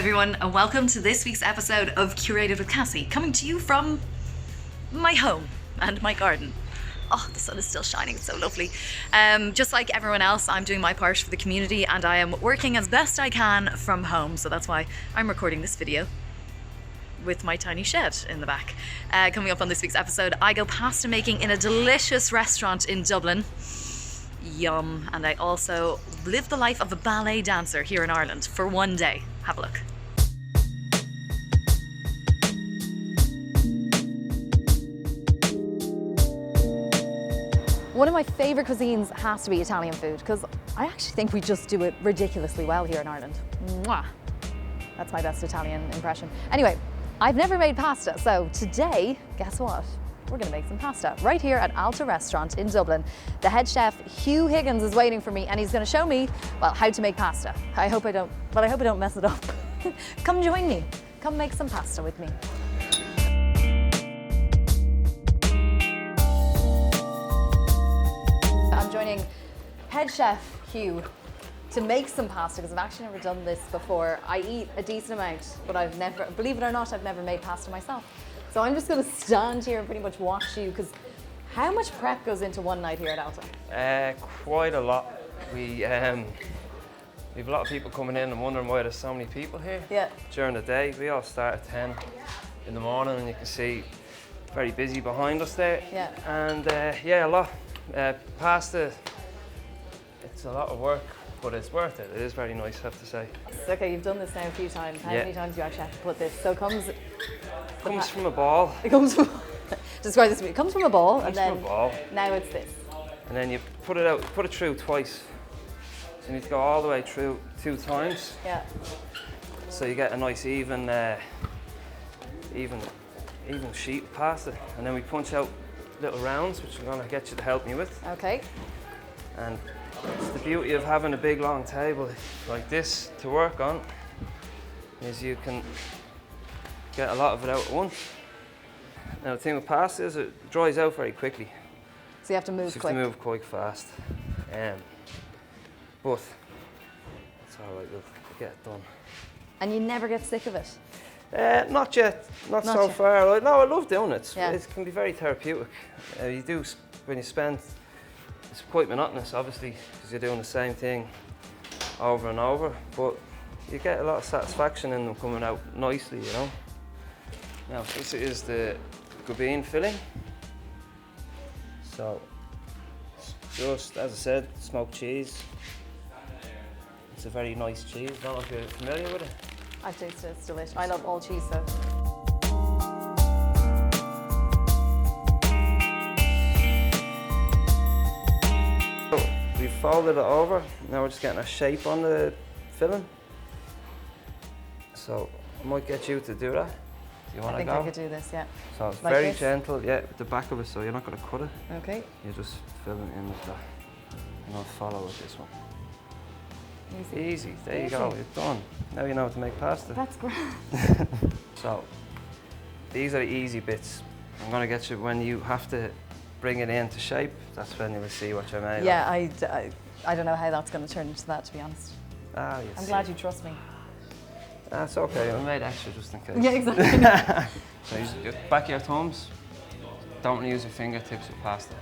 everyone, and welcome to this week's episode of Curated with Cassie, coming to you from my home and my garden. Oh, the sun is still shining, it's so lovely. Just like everyone else, I'm doing my part for the community and I am working as best I can from home, so that's why I'm recording this video with my tiny shed in the back. Coming up on this week's episode, I go pasta making in a delicious restaurant in Dublin. Yum. And I also live the life of a ballet dancer here in Ireland for one day. Have a look. One of my favourite cuisines has to be Italian food because I actually think we just do it ridiculously well here in Ireland. Mwah. That's my best Italian impression. Anyway, I've never made pasta, so today, guess what? We're gonna make some pasta right here at Allta Restaurant in Dublin. The head chef, Hugh Higgins, is waiting for me and he's gonna show me, well, how to make pasta. I hope I don't mess it up. Come join me. Come make some pasta with me. I'm joining head chef Hugh to make some pasta because I've actually never done this before. I eat a decent amount, but I've never, believe it or not, I've never made pasta myself. So I'm just going to stand here and pretty much watch you, because how much prep goes into one night here at Allta? Quite a lot. We have a lot of people coming in and wondering why there's so many people here. Yeah. During the day, we all start at 10 in the morning, and you can see very busy behind us there. Yeah. And yeah, a lot. Pasta, it's a lot of work, but it's worth it. It is very nice, I have to say. Okay, you've done this now a few times. How many times do you actually have to put this? So it comes from a ball. It comes from, describe this to me. It comes from a ball, and then from a ball. Now it's this. And then you put it out, put it through twice. So you need to go all the way through 2 times. Yeah. So you get a nice even sheet of pasta. And then we punch out little rounds, which I'm gonna get you to help me with. Okay. And it's the beauty of having a big long table like this to work on, is you can get a lot of it out at once. Now the thing with pasta is it dries out very quickly. So you have to move so you quick. have to move quite fast. But it's all right, we'll get it done. And you never get sick of it? Not yet, not so yet. far. No, I love doing it. Yeah. It can be very therapeutic. You do, when you spend, it's quite monotonous obviously, because you're doing the same thing over and over, but you get a lot of satisfaction in them coming out nicely, you know. Now this is the gabine filling. So it's just, as I said, smoked cheese. It's a very nice cheese. I don't know if you're familiar with it. I've tasted it, it's delicious. I love all cheese though. So we've folded it over. Now we're just getting a shape on the filling. So I might get you to do that. Do you want to go? I think I could do this, yeah. So it's like very this? gentle, yeah, with the back of it, so you're not going to cut it. Okay. You just fill it in with that. And I'll follow with this one. Easy, there you go, you're done. Now you know how to make pasta. That's great. So, these are the easy bits. I'm going to get you when you have to bring it into shape, that's when you will see what you're made of. Yeah, I don't know how that's going to turn into that, to be honest. Ah, I'm glad you trust me. That's okay, I made extra just in case. Yeah, exactly. So use your back of your thumbs. Don't use your fingertips with pasta.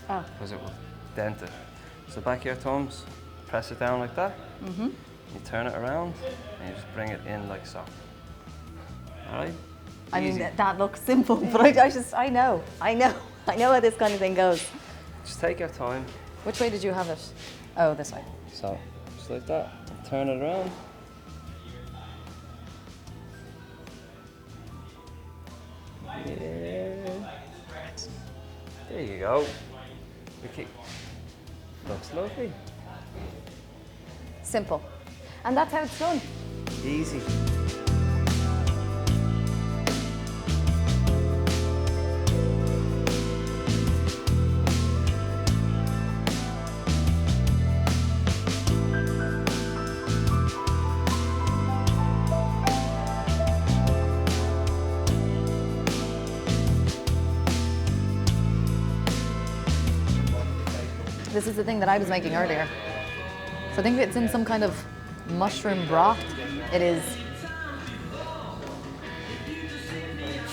Oh. Because it will dent it. So back of your thumbs, press it down like that. Mm-hmm. You turn it around and you just bring it in like so. All right? I Easy. mean, that looks simple, but I know how this kind of thing goes. Just take your time. Which way did you have it? Oh, this way. So, just like that. Turn it around. Yeah. There you go. Looks lovely. Simple. And that's how it's done. Easy. This is the thing that I was making earlier. So I think it's in some kind of mushroom broth. It is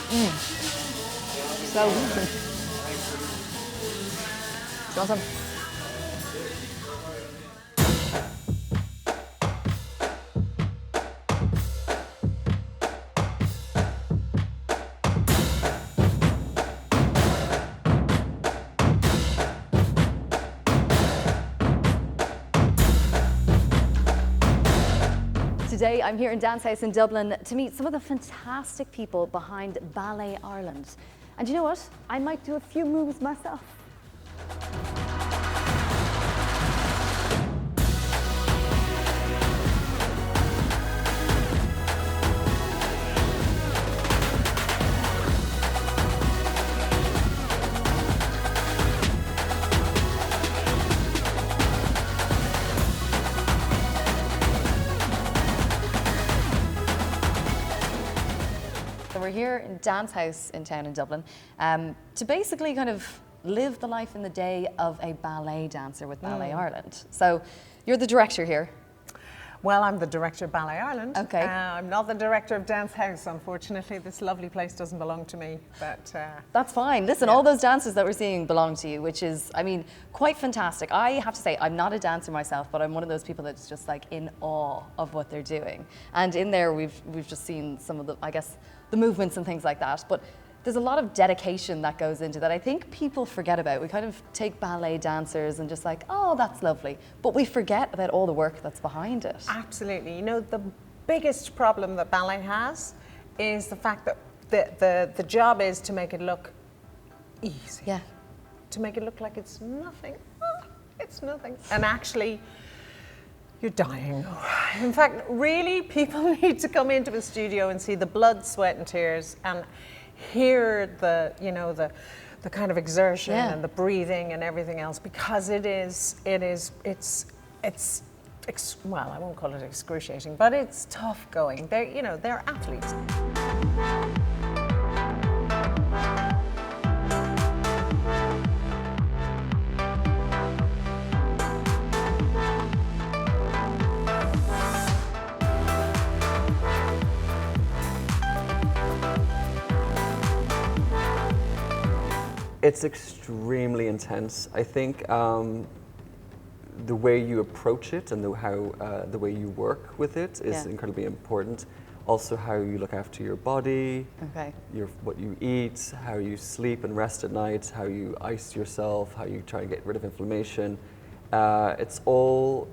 So good. Do you want some? Today I'm here in DanceHouse in Dublin to meet some of the fantastic people behind Ballet Ireland. And you know what? I might do a few moves myself. So we're here in DanceHouse in town in Dublin to basically kind of live the life in the day of a ballet dancer with Ballet Ireland. So you're the director here. Well, I'm the director of Ballet Ireland. Okay. I'm not the director of DanceHouse, unfortunately. This lovely place doesn't belong to me, but... That's fine. Listen, all those dancers that we're seeing belong to you, which is, I mean, quite fantastic. I have to say, I'm not a dancer myself, but I'm one of those people that's just like in awe of what they're doing. And in there, we've just seen some of the, I guess, the movements and things like that. But there's a lot of dedication that goes into that I think people forget about. We kind of take ballet dancers and just like, oh, that's lovely. But we forget about all the work that's behind it. Absolutely. You know, the biggest problem that ballet has is the fact that the job is to make it look easy. Yeah. To make it look like it's nothing. Oh, it's nothing. And actually, you're dying. In fact, really, people need to come into a studio and see the blood, sweat and tears and hear the, you know, the kind of exertion and the breathing and everything else, because it's well, I won't call it excruciating, but it's tough going. They're athletes. It's extremely intense. I think the way you approach it and the way you work with it is incredibly important. Also, how you look after your body, what you eat, how you sleep and rest at night, how you ice yourself, how you try to get rid of inflammation. It's all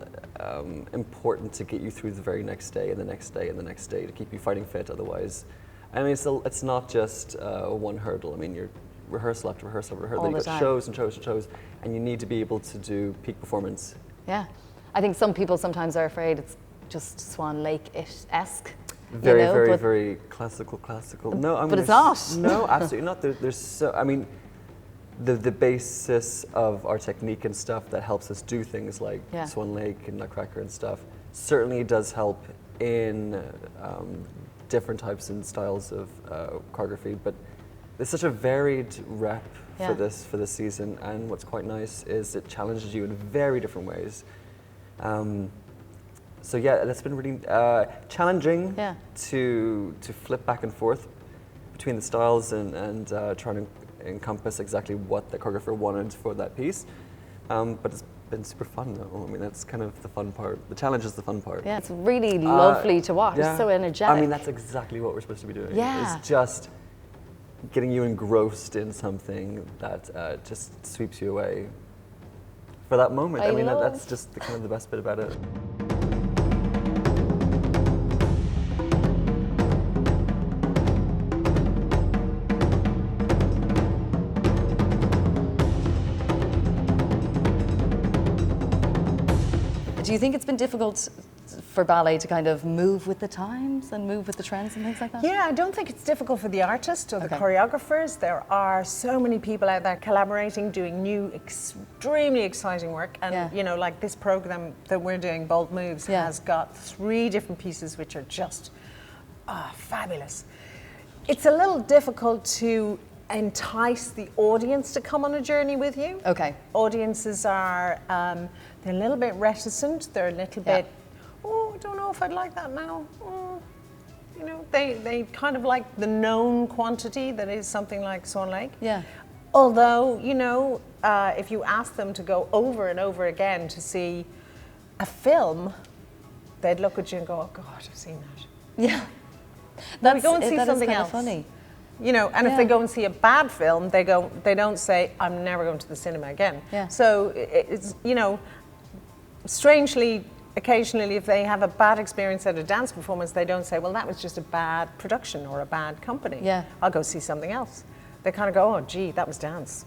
important to get you through the very next day and the next day and the next day to keep you fighting fit. Otherwise, I mean, it's not just one hurdle. I mean, you're rehearsal after rehearsal after rehearsal. You've got shows and shows and shows, and you need to be able to do peak performance. Yeah. I think some people sometimes are afraid it's just Swan Lake-esque. Very classical. No, I mean, but it's not. No, absolutely not. There's so, I mean, the basis of our technique and stuff that helps us do things like Swan Lake and Nutcracker and stuff certainly does help in different types and styles of choreography, but there's such a varied rep for this season, and what's quite nice is it challenges you in very different ways. So yeah, that's been really challenging to flip back and forth between the styles and trying to encompass exactly what the choreographer wanted for that piece. But it's been super fun though. I mean, that's kind of the fun part. The challenge is the fun part. Yeah, it's really lovely to watch. It's so energetic. I mean, that's exactly what we're supposed to be doing. Yeah. It's just getting you engrossed in something that just sweeps you away for that moment. I mean, that's just kind of the best bit about it. Do you think it's been difficult for ballet to kind of move with the times and move with the trends and things like that? Yeah, I don't think it's difficult for the artists or the choreographers. There are so many people out there collaborating, doing new, extremely exciting work. And, you know, like this program that we're doing, Bold Moves, has got 3 different pieces which are just fabulous. It's a little difficult to entice the audience to come on a journey with you. Okay. Audiences are, they're a little bit reticent. They're a little bit, oh, I don't know if I'd like that now. You know, they kind of like the known quantity that is something like Swan Lake. Yeah. Although, you know, if you ask them to go over and over again to see a film, they'd look at you and go, oh God, I've seen that. Yeah. We go and see that is something kind else. of funny. You know, and if they go and see a bad film, they don't say, I'm never going to the cinema again. Yeah. So it's, you know, strangely, occasionally if they have a bad experience at a dance performance, they don't say, well, that was just a bad production or a bad company. Yeah. I'll go see something else. They kind of go, oh, gee, that was dance.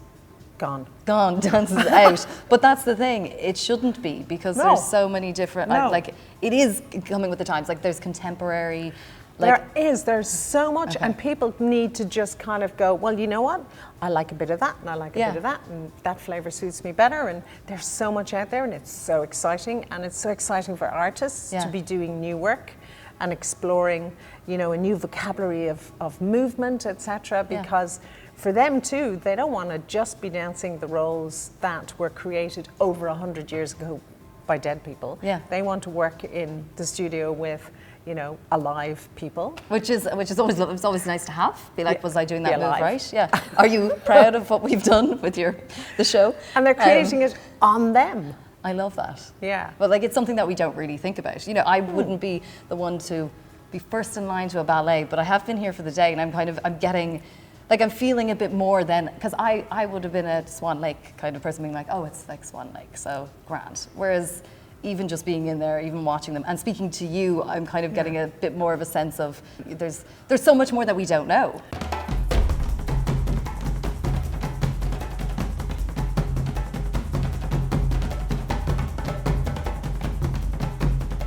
Gone. Dance is out. But that's the thing, it shouldn't be, because there's so many different, like, it is coming with the times. Like, there's contemporary, like, there's so much, and people need to just kind of go, well, you know what? I like a bit of that, and I like a bit of that, and that flavour suits me better, and there's so much out there, and it's so exciting, and it's so exciting for artists to be doing new work and exploring, you know, a new vocabulary of movement, etc., because for them too, they don't want to just be dancing the roles that were created over 100 years ago by dead people. Yeah. They want to work in the studio with, you know, alive people. Which is always, it's always nice to have. Be like, was I doing that move alive. right? Yeah. Are you proud of what we've done with the show? And they're creating it on them. I love that. Yeah. But like, it's something that we don't really think about. You know, I wouldn't be the one to be first in line to a ballet, but I have been here for the day, and I'm getting, like, I'm feeling a bit more than, because I would have been a Swan Lake kind of person, being like, oh, it's like Swan Lake, so grand. Whereas even just being in there, even watching them and speaking to you, I'm kind of getting a bit more of a sense of there's so much more that we don't know.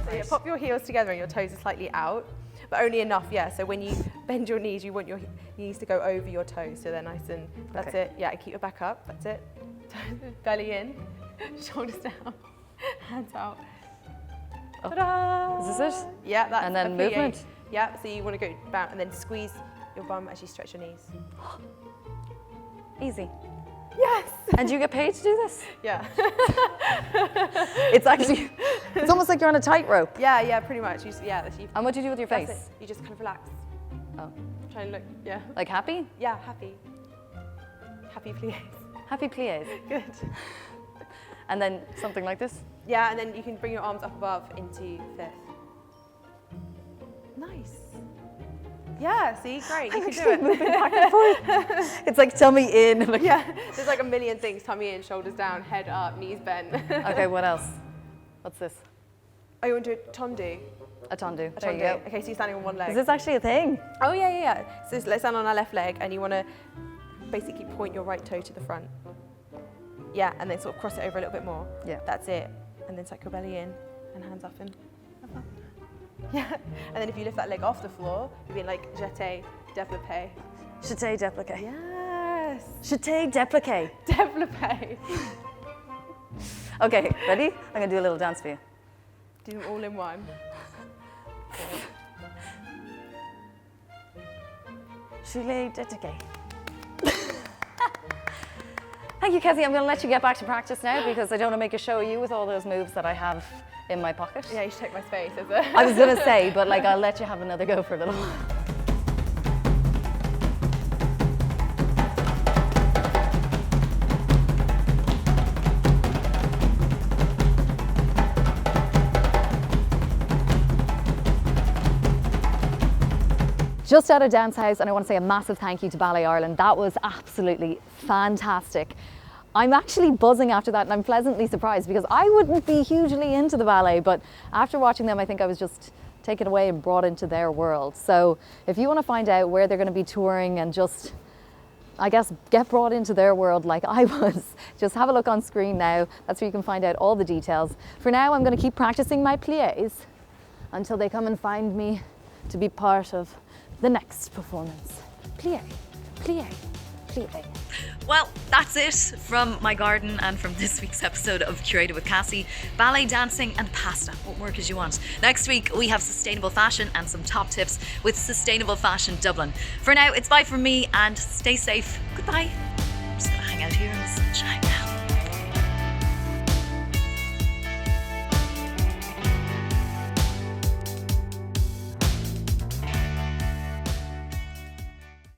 So yeah, pop your heels together and your toes are slightly out, but only enough, yeah. So when you bend your knees, you want your knees to go over your toes, so they're nice and, that's it. Yeah, and keep your back up, that's it. Belly in, shoulders down, hands out. Ta-da! Is this it? Yeah, that's And then a plie. movement? Yeah, so you want to go down and then squeeze your bum as you stretch your knees. Easy. Yes! And do you get paid to do this? Yeah. It's actually, it's almost like you're on a tightrope. Yeah, pretty much. And what do you do with your That's face? it. You just kind of relax. Oh. Try and look, yeah. Like happy? Yeah, happy. Happy pliés. Happy pliés. Good. And then something like this? Yeah, and then you can bring your arms up above into fifth. Nice. Yeah, see, great, you can do it. Moving back and forth. It's like tummy in. Like, Yeah, there's like a million things. Tummy in, shoulders down, head up, knees bent. Okay, what else? What's this? Oh, you want to do a tendu? A tendu. A There you tendu. go. Okay, so you're standing on one leg. Is this actually a thing? Oh, yeah. So let's stand on our left leg, and you want to basically point your right toe to the front. Yeah, and then sort of cross it over a little bit more. Yeah. That's it. And then tuck your belly in, and hands up and up. Yeah, and then if you lift that leg off the floor, you'd be like jetés, développé. Jeté, dépliqué. Yes. Jeté, dépliqué. Développé. Okay, ready? I'm gonna do a little dance for you. Do them all in one. Jeté, dépliqué. Thank you, Cassie. I'm going to let you get back to practice now because I don't want to make a show of you with all those moves that I have in my pocket. Yeah, you should take my space. As a I was going to say, but like I'll let you have another go for a little while. Just out of DanceHouse, and I want to say a massive thank you to Ballet Ireland. That was absolutely fantastic. I'm actually buzzing after that, and I'm pleasantly surprised because I wouldn't be hugely into the ballet, but after watching them, I think I was just taken away and brought into their world. So if you want to find out where they're going to be touring and just, I guess, get brought into their world like I was, just have a look on screen now. That's where you can find out all the details. For now, I'm going to keep practicing my pliés until they come and find me to be part of the next performance. Plié, plié, plié. Well, that's it from my garden and from this week's episode of Curated with Cassie. Ballet, dancing and pasta. What more could you want? Next week, we have sustainable fashion and some top tips with Sustainable Fashion Dublin. For now, it's bye from me and stay safe. Goodbye. I'm just gonna hang out here in the sunshine now.